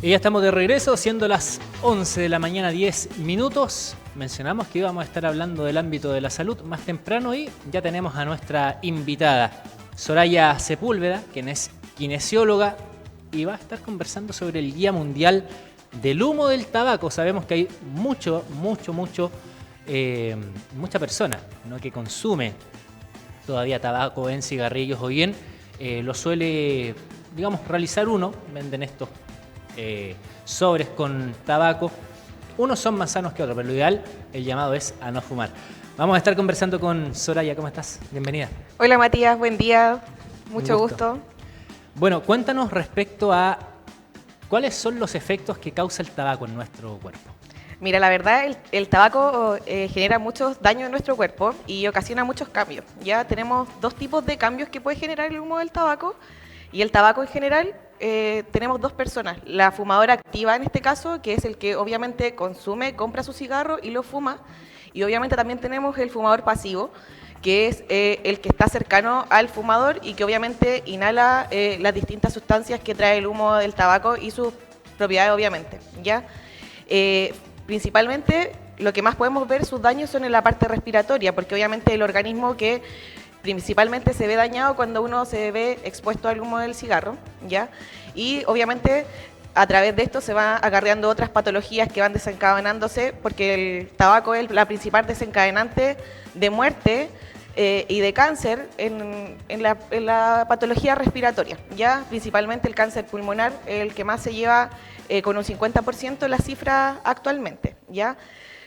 Y ya estamos de regreso, siendo las 11 de la mañana, 10 minutos. Mencionamos que íbamos a estar hablando del ámbito de la salud más temprano y ya tenemos a nuestra invitada, Soraya Sepúlveda, quien es kinesióloga y va a estar conversando sobre el Día Mundial del Humo del Tabaco. Sabemos que hay mucha persona, ¿no?, que consume todavía tabaco en cigarrillos o bien lo suele, digamos, realizar uno. Venden estos sobres con tabaco. Unos son más sanos que otros, pero lo ideal, el llamado es a no fumar. Vamos a estar conversando con Soraya. ¿Cómo estás? Bienvenida. Hola Matías, buen día. Mucho gusto. Bueno, cuéntanos respecto a cuáles son los efectos que causa el tabaco en nuestro cuerpo. Mira, la verdad, el tabaco genera muchos daños en nuestro cuerpo y ocasiona muchos cambios. Ya tenemos dos tipos de cambios que puede generar el humo del tabaco. Y el tabaco en general, tenemos dos personas. La fumadora activa en este caso, que es el que obviamente consume, compra su cigarro y lo fuma. Y obviamente también tenemos el fumador pasivo, que es el que está cercano al fumador y que obviamente inhala las distintas sustancias que trae el humo del tabaco y sus propiedades obviamente, ¿ya? Principalmente lo que más podemos ver sus daños son en la parte respiratoria, porque obviamente el organismo que principalmente se ve dañado cuando uno se ve expuesto al humo del cigarro, ¿ya? Y obviamente a través de esto se van acarreando otras patologías que van desencadenándose, porque el tabaco es la principal desencadenante de muerte y de cáncer en la patología respiratoria, ¿ya? Principalmente el cáncer pulmonar, el que más se lleva con un 50% la cifra actualmente, ¿ya?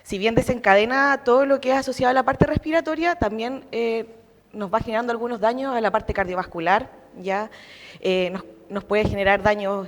Si bien desencadena todo lo que es asociado a la parte respiratoria, también nos va generando algunos daños a la parte cardiovascular, ¿ya? Nos puede generar daños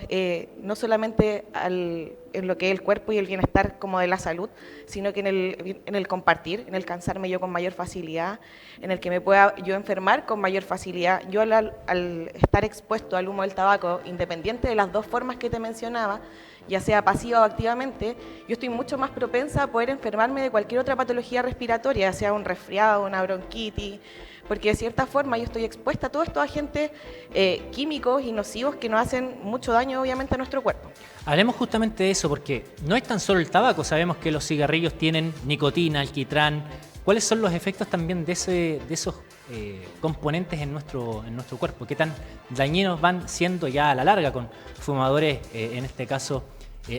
no solamente en lo que es el cuerpo y el bienestar como de la salud, sino que en el compartir, en el cansarme yo con mayor facilidad, en el que me pueda yo enfermar con mayor facilidad. Yo al estar expuesto al humo del tabaco, independiente de las dos formas que te mencionaba, ya sea pasiva o activamente, yo estoy mucho más propensa a poder enfermarme de cualquier otra patología respiratoria, ya sea un resfriado, una bronquitis, porque de cierta forma yo estoy expuesta a todos estos agentes químicos y nocivos que nos hacen mucho daño obviamente a nuestro cuerpo. Hablemos justamente de eso, porque no es tan solo el tabaco, sabemos que los cigarrillos tienen nicotina, alquitrán. ¿Cuáles son los efectos también de esos componentes en nuestro cuerpo? ¿Qué tan dañinos van siendo ya a la larga con fumadores, en este caso,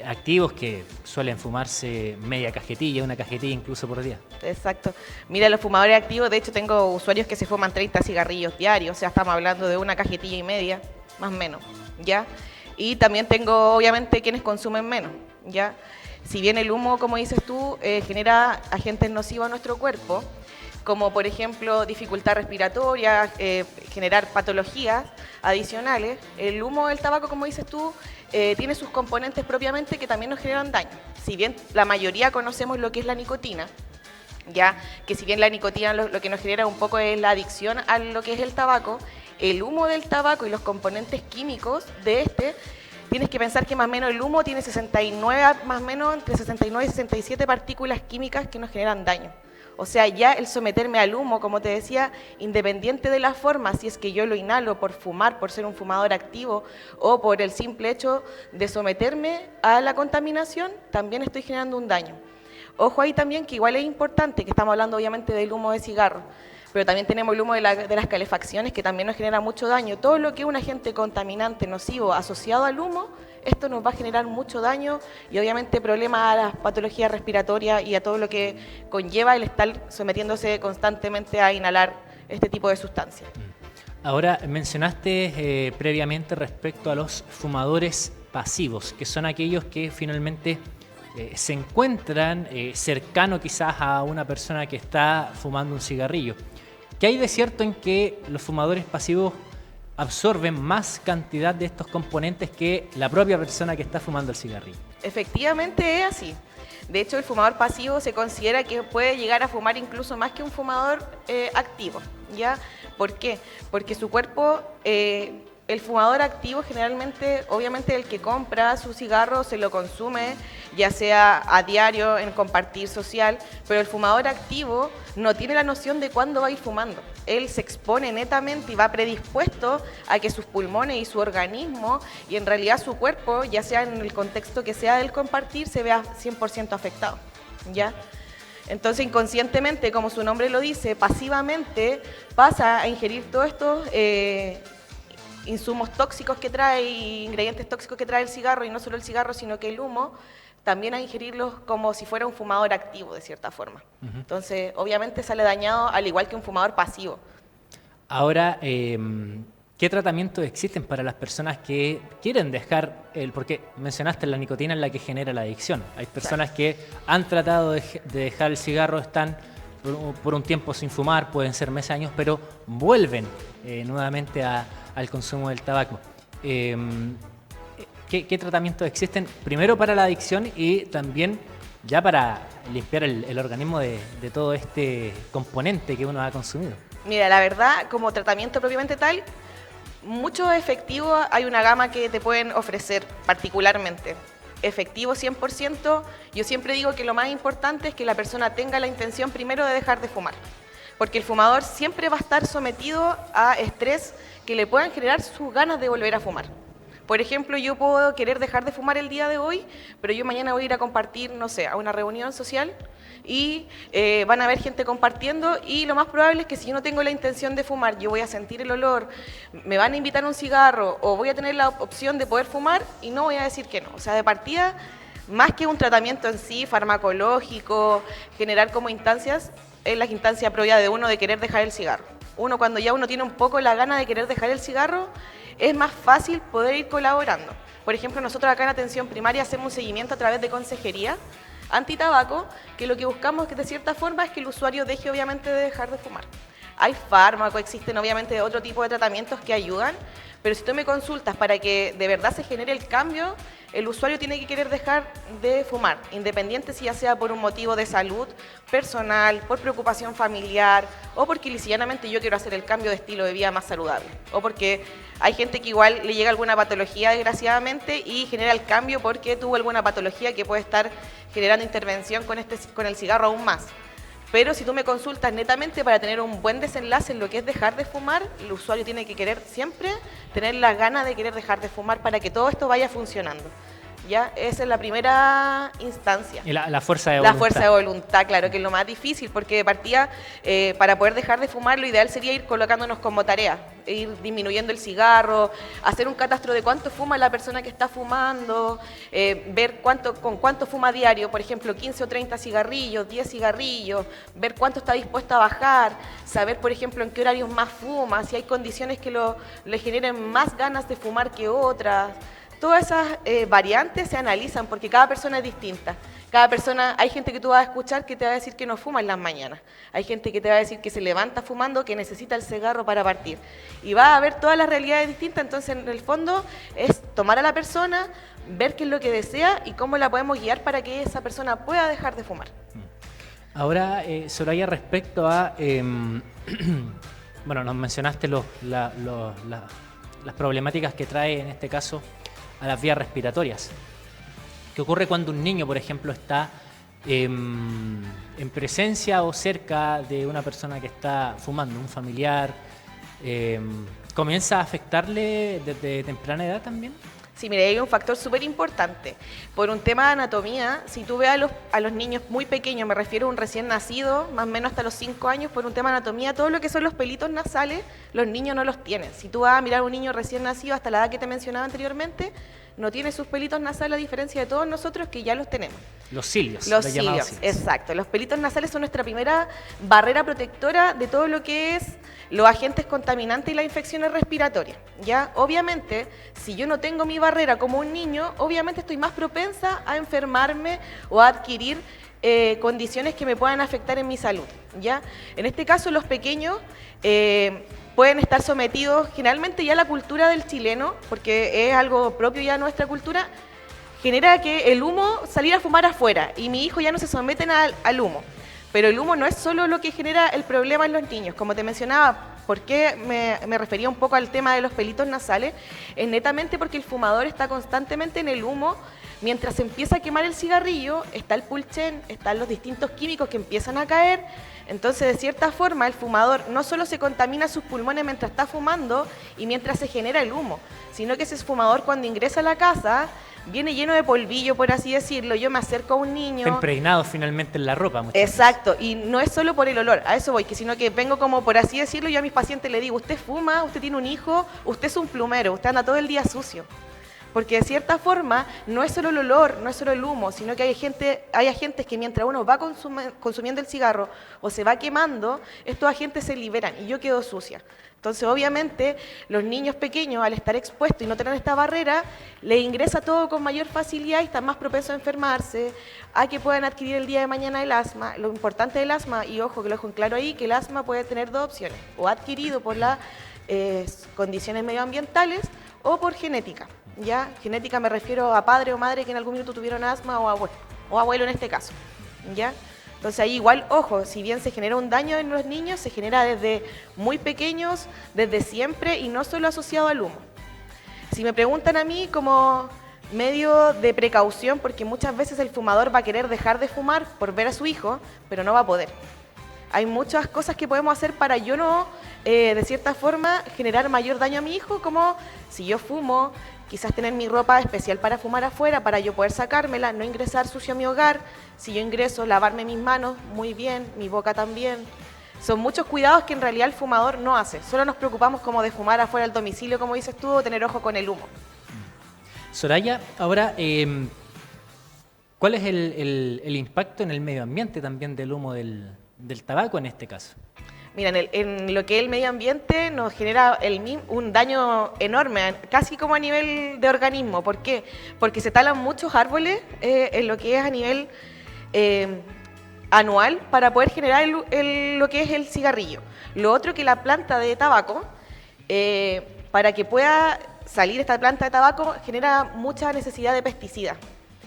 activos que suelen fumarse media cajetilla, una cajetilla incluso por día? Exacto. Mira, los fumadores activos, de hecho tengo usuarios que se fuman 30 cigarrillos diarios, o sea, estamos hablando de una cajetilla y media, más o menos, ¿ya? Y también tengo, obviamente, quienes consumen menos, ¿ya? Si bien el humo, como dices tú, genera agentes nocivos a nuestro cuerpo, como por ejemplo dificultad respiratoria, generar patologías adicionales, el humo del tabaco, como dices tú, tiene sus componentes propiamente que también nos generan daño. Si bien la mayoría conocemos lo que es la nicotina, ya que si bien la nicotina lo que nos genera un poco es la adicción a lo que es el tabaco, el humo del tabaco y los componentes químicos de tienes que pensar que más o menos el humo tiene 69, más o menos entre 69 y 67 partículas químicas que nos generan daño. O sea, ya el someterme al humo, como te decía, independiente de la forma, si es que yo lo inhalo por fumar, por ser un fumador activo o por el simple hecho de someterme a la contaminación, también estoy generando un daño. Ojo ahí también que igual es importante, que estamos hablando obviamente del humo de cigarro, pero también tenemos el humo de las calefacciones que también nos genera mucho daño. Todo lo que es un agente contaminante nocivo asociado al humo, esto nos va a generar mucho daño y obviamente problemas a las patologías respiratorias y a todo lo que conlleva el estar sometiéndose constantemente a inhalar este tipo de sustancias. Ahora, mencionaste previamente respecto a los fumadores pasivos, que son aquellos que finalmente se encuentran cercano quizás a una persona que está fumando un cigarrillo. ¿Qué hay de cierto en que los fumadores pasivos absorben más cantidad de estos componentes que la propia persona que está fumando el cigarrillo? Efectivamente es así. De hecho, el fumador pasivo se considera que puede llegar a fumar incluso más que un fumador activo, ¿ya? ¿Por qué? Porque su cuerpo El fumador activo generalmente, obviamente el que compra su cigarro se lo consume, ya sea a diario, en compartir social, pero el fumador activo no tiene la noción de cuándo va a ir fumando. Él se expone netamente y va predispuesto a que sus pulmones y su organismo, y en realidad su cuerpo, ya sea en el contexto que sea del compartir, se vea 100% afectado, ¿ya? Entonces, inconscientemente, como su nombre lo dice, pasivamente pasa a ingerir todos estos insumos tóxicos que trae, ingredientes tóxicos que trae el cigarro, y no solo el cigarro, sino que el humo, también a ingerirlos como si fuera un fumador activo, de cierta forma. Entonces, obviamente sale dañado al igual que un fumador pasivo. Ahora, ¿qué tratamientos existen para las personas que quieren dejar porque mencionaste la nicotina es la que genera la adicción? Hay personas que han tratado de dejar el cigarro, están por un tiempo sin fumar, pueden ser meses, años, pero vuelven nuevamente al consumo del tabaco. ¿Qué tratamientos existen? Primero para la adicción y también ya para limpiar el organismo de todo este componente que uno ha consumido. Mira, la verdad, como tratamiento propiamente tal, muchos efectivos, hay una gama que te pueden ofrecer particularmente. Efectivo 100%, yo siempre digo que lo más importante es que la persona tenga la intención primero de dejar de fumar, porque el fumador siempre va a estar sometido a estrés que le puedan generar sus ganas de volver a fumar. Por ejemplo, yo puedo querer dejar de fumar el día de hoy, pero yo mañana voy a ir a compartir, no sé, a una reunión social y van a haber gente compartiendo, y lo más probable es que si yo no tengo la intención de fumar, yo voy a sentir el olor, me van a invitar a un cigarro o voy a tener la opción de poder fumar y no voy a decir que no. O sea, de partida, más que un tratamiento en sí, farmacológico, generar como instancias, es la instancia propia de uno de querer dejar el cigarro. Uno, cuando ya uno tiene un poco la gana de querer dejar el cigarro, es más fácil poder ir colaborando. Por ejemplo, nosotros acá en Atención Primaria hacemos un seguimiento a través de consejería antitabaco, que lo que buscamos que de cierta forma es que el usuario deje obviamente de dejar de fumar. Hay fármacos, existen obviamente otro tipo de tratamientos que ayudan, pero si tú me consultas para que de verdad se genere el cambio, el usuario tiene que querer dejar de fumar, independiente si ya sea por un motivo de salud personal, por preocupación familiar, o porque livianamente yo quiero hacer el cambio de estilo de vida más saludable, o porque hay gente que igual le llega alguna patología desgraciadamente y genera el cambio porque tuvo alguna patología que puede estar generando intervención con el cigarro aún más. Pero si tú me consultas netamente para tener un buen desenlace en lo que es dejar de fumar, el usuario tiene que querer siempre tener la gana de querer dejar de fumar para que todo esto vaya funcionando. ¿Ya? Esa es la primera instancia. Y la fuerza de voluntad. La fuerza de voluntad, claro, que es lo más difícil, porque de partida, para poder dejar de fumar, lo ideal sería ir colocándonos como tarea, ir disminuyendo el cigarro, hacer un catastro de cuánto fuma la persona que está fumando, ver con cuánto fuma a diario, por ejemplo, 15 o 30 cigarrillos, 10 cigarrillos, ver cuánto está dispuesto a bajar, saber, por ejemplo, en qué horarios más fuma, si hay condiciones que le generen más ganas de fumar que otras. Todas esas variantes se analizan porque cada persona es distinta. Cada persona, hay gente que tú vas a escuchar que te va a decir que no fuma en las mañanas. Hay gente que te va a decir que se levanta fumando, que necesita el cigarro para partir. Y va a haber todas las realidades distintas, entonces en el fondo es tomar a la persona, ver qué es lo que desea y cómo la podemos guiar para que esa persona pueda dejar de fumar. Ahora, Soraya, respecto a, bueno, nos mencionaste las problemáticas que trae en este caso a las vías respiratorias. ¿Qué ocurre cuando un niño, por ejemplo, está en presencia o cerca de una persona que está fumando, un familiar? ¿Comienza a afectarle desde temprana edad también? Sí, mire, hay un factor súper importante. Por un tema de anatomía, si tú ves a los niños muy pequeños, me refiero a un recién nacido, más o menos hasta los 5 años, por un tema de anatomía, todo lo que son los pelitos nasales, los niños no los tienen. Si tú vas a mirar a un niño recién nacido hasta la edad que te mencionaba anteriormente, no tiene sus pelitos nasales a diferencia de todos nosotros que ya los tenemos. Los cilios. Los cilios, exacto. Los pelitos nasales son nuestra primera barrera protectora de todo lo que es los agentes contaminantes y las infecciones respiratorias. ¿Ya? Obviamente, si yo no tengo mi barrera como un niño, obviamente estoy más propensa a enfermarme o a adquirir condiciones que me puedan afectar en mi salud. ¿Ya? En este caso, los pequeños pueden estar sometidos, generalmente ya la cultura del chileno, porque es algo propio ya de nuestra cultura, genera que el humo, salir a fumar afuera, y mi hijo ya no se someten al humo. Pero el humo no es solo lo que genera el problema en los niños. Como te mencionaba, ¿Por qué me refería un poco al tema de los pelitos nasales? Es netamente porque el fumador está constantemente en el humo. Mientras se empieza a quemar el cigarrillo, está el pulchen, están los distintos químicos que empiezan a caer. Entonces, de cierta forma, el fumador no solo se contamina sus pulmones mientras está fumando y mientras se genera el humo, sino que ese fumador cuando ingresa a la casa viene lleno de polvillo, por así decirlo. Yo me acerco a un niño... Está impregnado finalmente en la ropa. Exacto, y no es solo por el olor, a eso voy, sino que vengo como, por así decirlo, yo a mis pacientes les digo, usted fuma, usted tiene un hijo, usted es un plumero, usted anda todo el día sucio. Porque de cierta forma no es solo el olor, no es solo el humo, sino que hay agentes que mientras uno va consumiendo el cigarro o se va quemando, estos agentes se liberan y yo quedo sucia. Entonces, obviamente, los niños pequeños, al estar expuestos y no tener esta barrera, les ingresa todo con mayor facilidad y están más propensos a enfermarse, a que puedan adquirir el día de mañana el asma. Lo importante del asma, y ojo, que lo dejo en claro ahí, que el asma puede tener dos opciones, o adquirido por las condiciones medioambientales o por genética. ¿Ya? Genética me refiero a padre o madre que en algún minuto tuvieron asma o abuelo en este caso. ¿Ya? Entonces ahí igual, ojo, si bien se genera un daño en los niños, se genera desde muy pequeños, desde siempre y no solo asociado al humo. Si me preguntan a mí como medio de precaución, porque muchas veces el fumador va a querer dejar de fumar por ver a su hijo, pero no va a poder. Hay muchas cosas que podemos hacer para yo no, de cierta forma, generar mayor daño a mi hijo, como si yo fumo, quizás tener mi ropa especial para fumar afuera, para yo poder sacármela, no ingresar sucio a mi hogar. Si yo ingreso, lavarme mis manos muy bien, mi boca también. Son muchos cuidados que en realidad el fumador no hace. Solo nos preocupamos como de fumar afuera del domicilio, como dices tú, o tener ojo con el humo. Soraya, ahora, ¿cuál es el impacto en el medio ambiente también del humo del tabaco en este caso? Mira, en lo que es el medio ambiente nos genera un daño enorme, casi como a nivel de organismo. ¿Por qué? Porque se talan muchos árboles en lo que es a nivel anual para poder generar lo que es el cigarrillo. Lo otro que la planta de tabaco, para que pueda salir esta planta de tabaco, genera mucha necesidad de pesticidas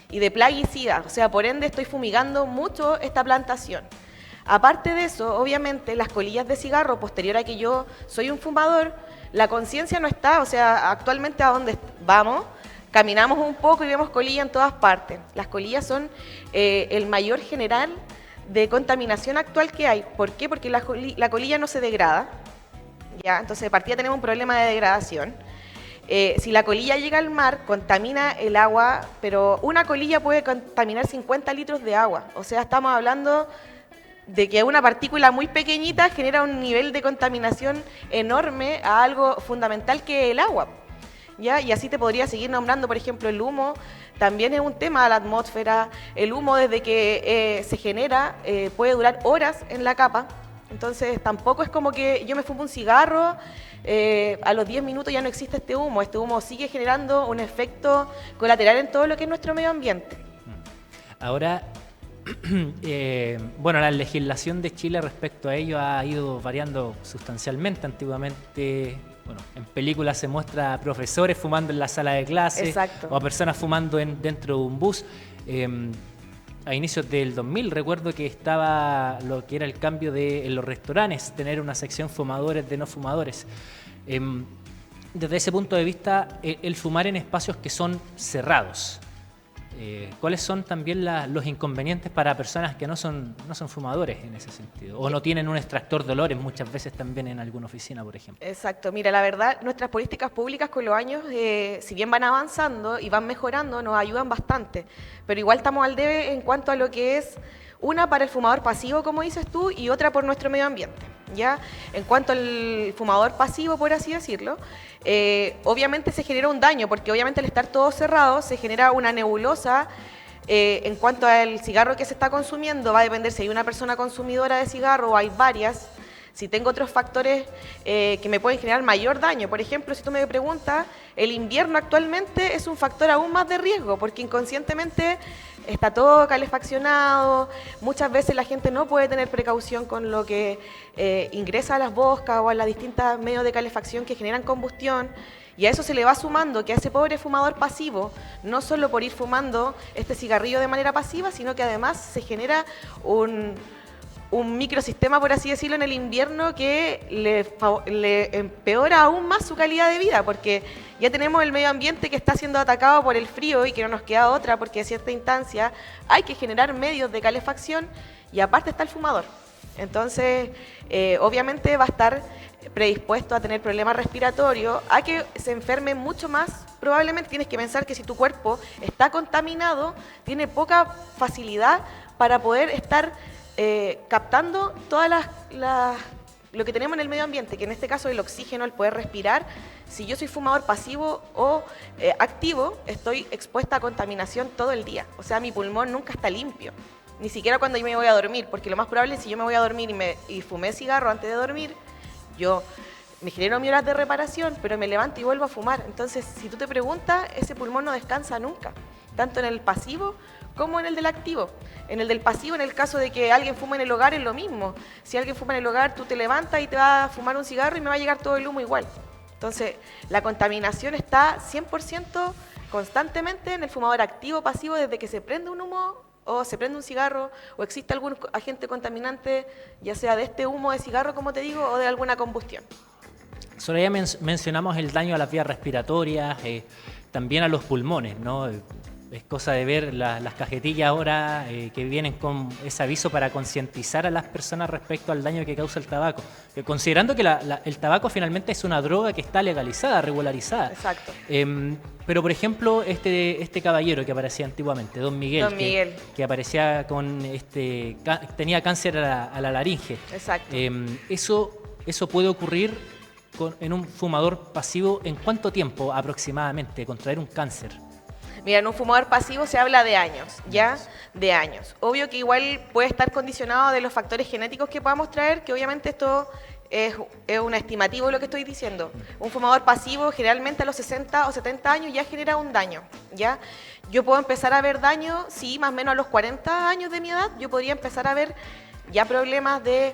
y de plaguicidas. O sea, por ende estoy fumigando mucho esta plantación. Aparte de eso, obviamente, las colillas de cigarro, posterior a que yo soy un fumador, la conciencia no está, o sea, actualmente a donde vamos, caminamos un poco y vemos colillas en todas partes. Las colillas son el mayor general de contaminación actual que hay. ¿Por qué? Porque la colilla no se degrada, ¿ya? Entonces, de partida tenemos un problema de degradación. Si la colilla llega al mar, contamina el agua, pero una colilla puede contaminar 50 litros de agua. O sea, estamos hablando de que una partícula muy pequeñita genera un nivel de contaminación enorme a algo fundamental que es el agua. ¿Ya? Y así te podría seguir nombrando, por ejemplo, el humo, también es un tema de la atmósfera. El humo desde que se genera puede durar horas en la capa, entonces tampoco es como que yo me fumo un cigarro, a los 10 minutos ya no existe este humo sigue generando un efecto colateral en todo lo que es nuestro medio ambiente. Ahora, bueno, la legislación de Chile respecto a ello ha ido variando sustancialmente. Antiguamente, bueno, en películas se muestra a profesores fumando en la sala de clase. Exacto. O a personas fumando dentro de un bus. A inicios del 2000 recuerdo que estaba lo que era el cambio en los restaurantes, tener una sección fumadores de no fumadores. Desde ese punto de vista, el fumar en espacios que son cerrados, ¿cuáles son también los inconvenientes para personas que no son fumadores en ese sentido? O no tienen un extractor de olores muchas veces también en alguna oficina, por ejemplo. Exacto. Mira, la verdad, nuestras políticas públicas con los años, si bien van avanzando y van mejorando, nos ayudan bastante. Pero igual estamos al debe en cuanto a lo que es una para el fumador pasivo, como dices tú, y otra por nuestro medio ambiente. ¿Ya? En cuanto al fumador pasivo, por así decirlo, obviamente se genera un daño, porque obviamente al estar todo cerrado se genera una nebulosa. En cuanto al cigarro que se está consumiendo, va a depender si hay una persona consumidora de cigarro o hay varias. Si tengo otros factores que me pueden generar mayor daño. Por ejemplo, si tú me preguntas, el invierno actualmente es un factor aún más de riesgo, porque inconscientemente está todo calefaccionado, muchas veces la gente no puede tener precaución con lo que ingresa a las boscas o a las distintas medios de calefacción que generan combustión, y a eso se le va sumando que a ese pobre fumador pasivo, no solo por ir fumando este cigarrillo de manera pasiva, sino que además se genera un microsistema, por así decirlo, en el invierno que le empeora aún más su calidad de vida, porque ya tenemos el medio ambiente que está siendo atacado por el frío y que no nos queda otra, porque a cierta instancia hay que generar medios de calefacción y aparte está el fumador. Entonces, obviamente va a estar predispuesto a tener problemas respiratorios, a que se enferme mucho más. Probablemente tienes que pensar que si tu cuerpo está contaminado, tiene poca facilidad para poder estar captando todas lo que tenemos en el medio ambiente, que en este caso el oxígeno, el poder respirar. Si yo soy fumador pasivo o activo, estoy expuesta a contaminación todo el día. O sea, mi pulmón nunca está limpio, ni siquiera cuando yo me voy a dormir, porque lo más probable es si yo me voy a dormir y fumé cigarro antes de dormir, yo me genero mi horas de reparación, pero me levanto y vuelvo a fumar. Entonces, si tú te preguntas, ese pulmón no descansa nunca, tanto en el pasivo como en el del activo. En el del pasivo, en el caso de que alguien fume en el hogar, es lo mismo. Si alguien fuma en el hogar, tú te levantas y te vas a fumar un cigarro y me va a llegar todo el humo igual. Entonces, la contaminación está 100% constantemente en el fumador activo, pasivo, desde que se prende un humo o se prende un cigarro o existe algún agente contaminante, ya sea de este humo de cigarro, como te digo, o de alguna combustión. Soraya, mencionamos el daño a las vías respiratorias, también a los pulmones, ¿no? Es cosa de ver las cajetillas ahora que vienen con ese aviso para concientizar a las personas respecto al daño que causa el tabaco. Considerando que el tabaco finalmente es una droga que está legalizada, regularizada. Exacto. Pero, por ejemplo, este caballero que aparecía antiguamente, Don Miguel. Que aparecía con tenía cáncer a la laringe. Exacto. Eso puede ocurrir en un fumador pasivo. ¿En cuánto tiempo aproximadamente contraer un cáncer? Mira, en un fumador pasivo se habla de años, ¿ya? De años. Obvio que igual puede estar condicionado de los factores genéticos que podamos traer, que obviamente esto es un estimativo lo que estoy diciendo. Un fumador pasivo generalmente a los 60 o 70 años ya genera un daño, ¿ya? Yo puedo empezar a ver daño, sí, más o menos a los 40 años de mi edad, yo podría empezar a ver ya problemas de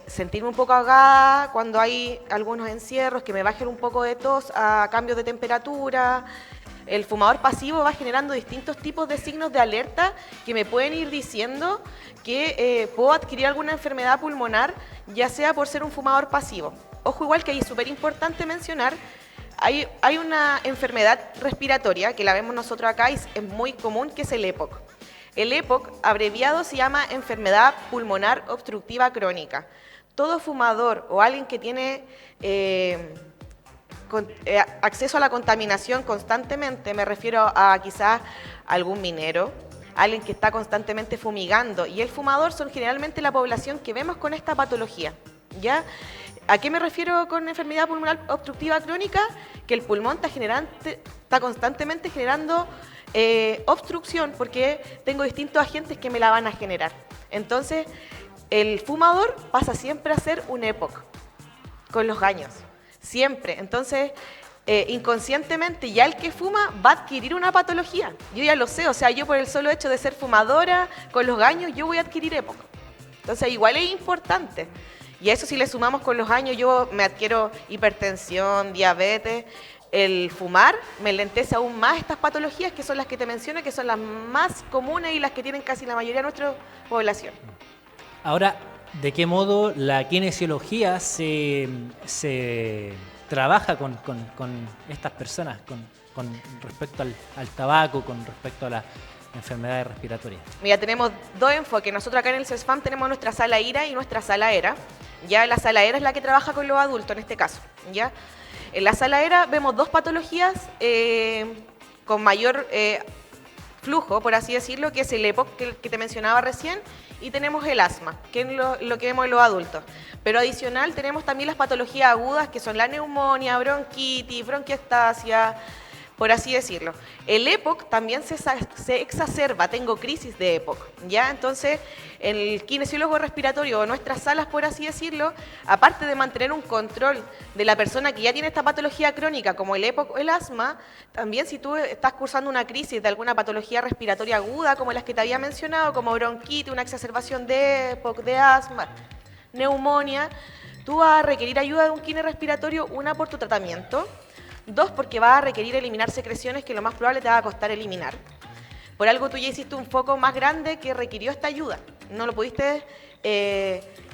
sentirme un poco ahogada cuando hay algunos encierros, que me bajen un poco de tos a cambios de temperatura. El fumador pasivo va generando distintos tipos de signos de alerta que me pueden ir diciendo que puedo adquirir alguna enfermedad pulmonar, ya sea por ser un fumador pasivo. Ojo, igual que ahí es súper importante mencionar, hay una enfermedad respiratoria que la vemos nosotros acá y es muy común, que es el EPOC. El EPOC, abreviado, se llama enfermedad pulmonar obstructiva crónica. Todo fumador o alguien que tiene acceso a la contaminación constantemente, me refiero a quizás algún minero, alguien que está constantemente fumigando, y el fumador son generalmente la población que vemos con esta patología, ¿ya? ¿A qué me refiero con enfermedad pulmonar obstructiva crónica? Que el pulmón está constantemente generando obstrucción, porque tengo distintos agentes que me la van a generar. Entonces, el fumador pasa siempre a ser un EPOC con los años. Siempre. Entonces, inconscientemente ya el que fuma va a adquirir una patología. Yo ya lo sé, o sea, yo por el solo hecho de ser fumadora, con los años yo voy a adquirir EPOC. Entonces, igual es importante. Y a eso si le sumamos con los años, yo me adquiero hipertensión, diabetes. El fumar me enlentece aún más estas patologías, que son las que te menciono, que son las más comunes y las que tienen casi la mayoría de nuestra población. Ahora, ¿de qué modo la kinesiología se trabaja con estas personas, con respecto al tabaco, con respecto a las enfermedades respiratorias? Mira, tenemos dos enfoques. Nosotros acá en el CESFAM tenemos nuestra sala IRA y nuestra sala ERA. Ya la sala ERA es la que trabaja con los adultos en este caso, ¿ya? En la sala ERA vemos dos patologías con mayor flujo, por así decirlo, que es el EPOC que te mencionaba recién, y tenemos el asma, que es lo que vemos en los adultos. Pero adicional tenemos también las patologías agudas, que son la neumonía, bronquitis, bronquiectasia, por así decirlo. El EPOC también se exacerba, tengo crisis de EPOC, ¿ya? Entonces, el kinesiólogo respiratorio o nuestras salas, por así decirlo, aparte de mantener un control de la persona que ya tiene esta patología crónica, como el EPOC o el asma, también si tú estás cursando una crisis de alguna patología respiratoria aguda, como las que te había mencionado, como bronquitis, una exacerbación de EPOC, de asma, neumonía, tú vas a requerir ayuda de un kine respiratorio, una, por tu tratamiento, dos, porque va a requerir eliminar secreciones que lo más probable te va a costar eliminar. Por algo tú ya hiciste un foco más grande que requirió esta ayuda. no lo pudiste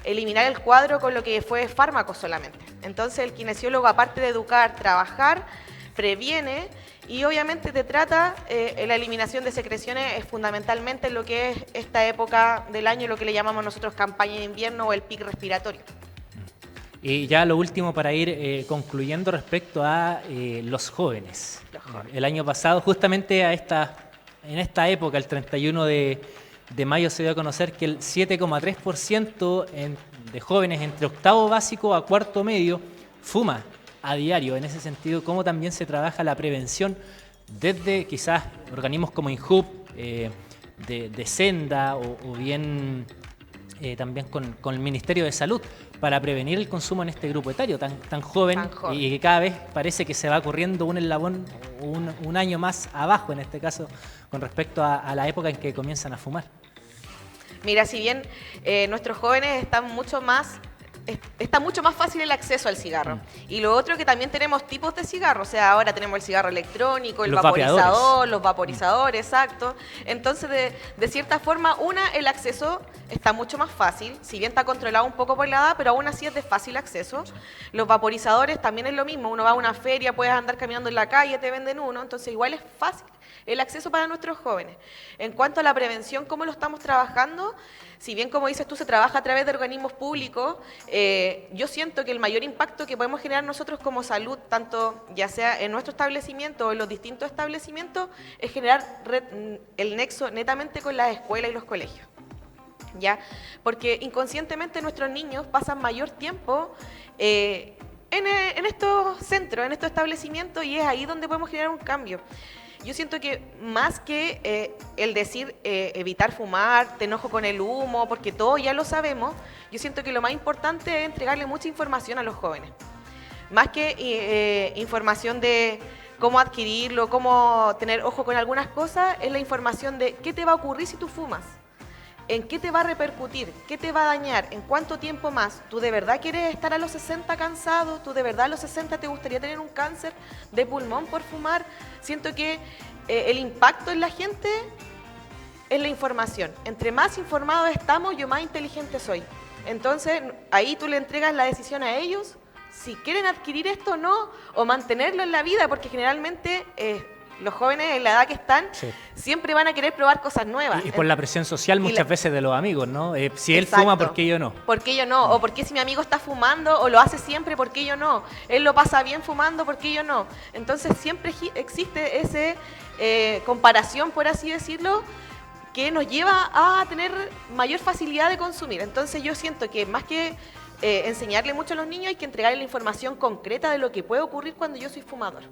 eliminar el cuadro con lo que fue fármacos solamente. Entonces el kinesiólogo, aparte de educar, trabajar, previene y obviamente te trata. La eliminación de secreciones es fundamentalmente lo que es esta época del año, lo que le llamamos nosotros campaña de invierno o el pic respiratorio. Y ya lo último para ir concluyendo respecto a los jóvenes. El año pasado, justamente en esta época, el 31 de mayo, se dio a conocer que el 7,3% de jóvenes entre octavo básico a cuarto medio fuma a diario. En ese sentido, ¿cómo también se trabaja la prevención desde quizás organismos como INJUV, de Senda o bien también con el Ministerio de Salud para prevenir el consumo en este grupo etario tan joven y que cada vez parece que se va corriendo un eslabón, un año más abajo en este caso con respecto a la época en que comienzan a fumar? Mira, si bien nuestros jóvenes está mucho más fácil el acceso al cigarro. Y lo otro que también tenemos tipos de cigarro, o sea, ahora tenemos el cigarro electrónico, el vaporizador, los vaporizadores, exacto. Entonces, de cierta forma, el acceso está mucho más fácil, si bien está controlado un poco por la edad, pero aún así es de fácil acceso. Los vaporizadores también es lo mismo, uno va a una feria, puedes andar caminando en la calle, te venden uno, entonces igual es fácil el acceso para nuestros jóvenes. En cuanto a la prevención, ¿cómo lo estamos trabajando? Si bien, como dices tú, se trabaja a través de organismos públicos, yo siento que el mayor impacto que podemos generar nosotros como salud, tanto ya sea en nuestro establecimiento o en los distintos establecimientos, es generar el nexo netamente con las escuelas y los colegios. ¿Ya? Porque inconscientemente nuestros niños pasan mayor tiempo en estos centros, en estos establecimientos, y es ahí donde podemos generar un cambio. Yo siento que más que el decir evitar fumar, te enojo con el humo, porque todo ya lo sabemos, yo siento que lo más importante es entregarle mucha información a los jóvenes. Más que información de cómo adquirirlo, cómo tener ojo con algunas cosas, es la información de qué te va a ocurrir si tú fumas. ¿En qué te va a repercutir? ¿Qué te va a dañar? ¿En cuánto tiempo más? ¿Tú de verdad quieres estar a los 60 cansado? ¿Tú de verdad a los 60 te gustaría tener un cáncer de pulmón por fumar? Siento que el impacto en la gente es la información. Entre más informados estamos, yo más inteligente soy. Entonces, ahí tú le entregas la decisión a ellos, si quieren adquirir esto o no, o mantenerlo en la vida, porque generalmente los jóvenes en la edad que están siempre van a querer probar cosas nuevas. Y por la presión social muchas veces de los amigos, ¿no? Si él fuma, ¿por qué yo no? ¿Por qué yo no? O ¿por qué si mi amigo está fumando o lo hace siempre, ¿por qué yo no? Él lo pasa bien fumando, ¿por qué yo no? Entonces siempre existe esa comparación, por así decirlo, que nos lleva a tener mayor facilidad de consumir. Entonces yo siento que más que enseñarle mucho a los niños, hay que entregarle la información concreta de lo que puede ocurrir cuando yo soy fumador.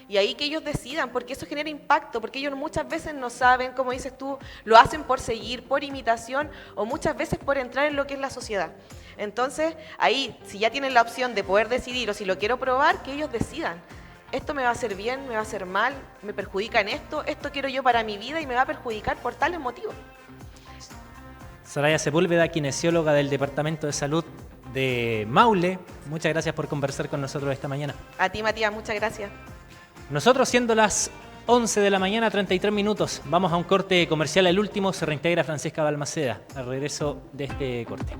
Y ahí que ellos decidan, porque eso genera impacto, porque ellos muchas veces no saben, como dices tú, lo hacen por seguir, por imitación, o muchas veces por entrar en lo que es la sociedad. Entonces, ahí, si ya tienen la opción de poder decidir, o si lo quiero probar, que ellos decidan. Esto me va a hacer bien, me va a hacer mal, me perjudica en esto quiero yo para mi vida y me va a perjudicar por tales motivos. Soraya Sepúlveda, kinesióloga del Departamento de Salud de Maule, muchas gracias por conversar con nosotros esta mañana. A ti, Matías, muchas gracias. Nosotros, siendo las 11 de la mañana, 33 minutos, vamos a un corte comercial. El último se reintegra Francisca Balmaceda al regreso de este corte.